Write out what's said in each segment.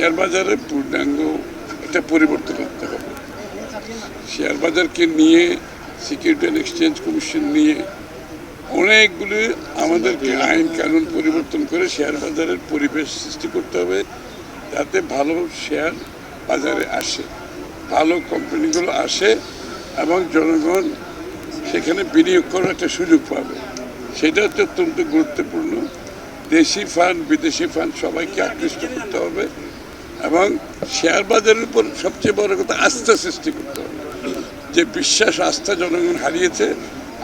Share বাজারে পূর্ণাঙ্গ একটা পরিবর্তন করতে হবে। শেয়ার বাজারকে নিয়ে সিকিউরিটি অ্যান্ড এক্সচেঞ্জ কমিশন নিয়ে অনেকগুলি আমাদেরকে আইন কানুন পরিবর্তন করে শেয়ার বাজারের পরিবেশ সৃষ্টি করতে হবে, যাতে ভালো শেয়ার বাজারে আসে, ভালো কোম্পানিগুলো আসে এবং জনগণ সেখানে বিনিয়োগ করার একটা সুযোগ পাবে। সেটা হচ্ছে অত্যন্ত গুরুত্বপূর্ণ। দেশি ফান্ড বিদেশি ফান্ড সবাইকে আকৃষ্ট করতে হবে এবং শেয়ার বাজারের উপর সবচেয়ে বড় কথা আস্থা সৃষ্টি করতে হবে। যে বিশ্বাস আস্থা জনগণ হারিয়েছে,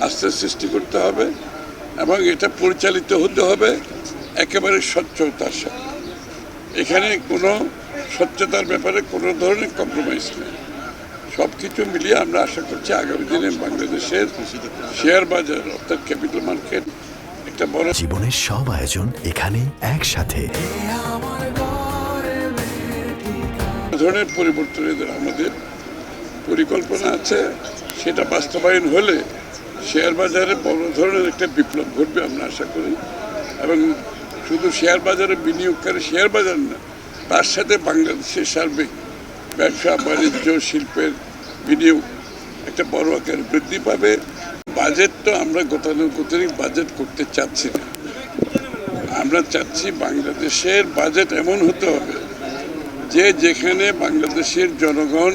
আস্থা সৃষ্টি করতে হবে এবং এটা পরিচালিত হতে হবে একেবারে স্বচ্ছতার সাথে। এখানে কোনো স্বচ্ছতার ব্যাপারে কোনো ধরনের কম্প্রোমাইজ নেই। সব কিছু মিলিয়ে আমরা আশা করছি আগামী দিনে বাংলাদেশের শেয়ার বাজার অর্থাৎ ক্যাপিটাল মার্কেট একটা বড় জীবনের সব আয়োজন এখানে একসাথে। ধরনের পরিবর্তনের আমাদের পরিকল্পনা আছে, সেটা বাস্তবায়ন হলে শেয়ার বাজারে বড় ধরনের একটা বিপ্লব ঘটবে আমরা আশা করি। এবং শুধু শেয়ার বাজারে বিনিয়োগকারী শেয়ার বাজার না, তার সাথে বাংলাদেশের সার্বিক ব্যবসা বাণিজ্য শিল্পের বিনিয়োগ একটা বড় আকারে বৃদ্ধি পাবে। বাজেট তো আমরা গতানুগতিক বাজেট করতে চাচ্ছি না, আমরা চাচ্ছি বাংলাদেশের বাজেট এমন হতে হবে যে যেখানে বাংলাদেশের জনগণ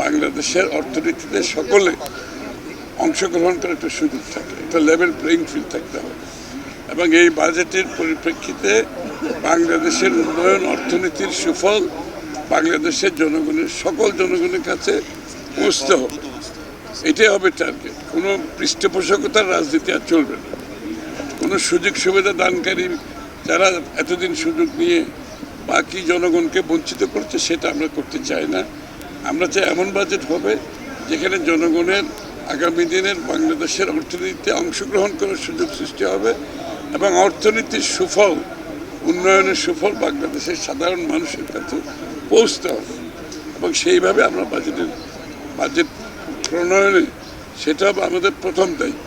বাংলাদেশের অর্থনীতিতে সকলে অংশগ্রহণ করার একটা সুযোগ থাকে, একটা লেভেল প্লেইং ফিল্ড থাকতে হবে। এবং এই বাজেটের পরিপ্রেক্ষিতে বাংলাদেশের উন্নয়ন অর্থনীতির সুফল বাংলাদেশের জনগণের সকল জনগণের কাছে পৌঁছতে হবে। এটাই হবে টার্গেট। কোনো পৃষ্ঠপোষকতার রাজনীতি আর চলবে না। কোনো সুযোগ সুবিধা দানকারী যারা এতদিন সুযোগ নিয়ে বাকি জনগণকে বঞ্চিত করছে, সেটা আমরা করতে চাই না। আমরা চাই এমন বাজেট হবে যেখানে জনগণের আগামী দিনের বাংলাদেশের অর্থনীতিতে অংশগ্রহণ করার সুযোগ সৃষ্টি হবে এবং অর্থনীতির সুফল উন্নয়নের সুফল বাংলাদেশের সাধারণ মানুষের কাছে পৌঁছতে হবে। এবং সেইভাবে আমরা বাজেট প্রণয়নে সেটা আমাদের প্রথম দায়িত্ব।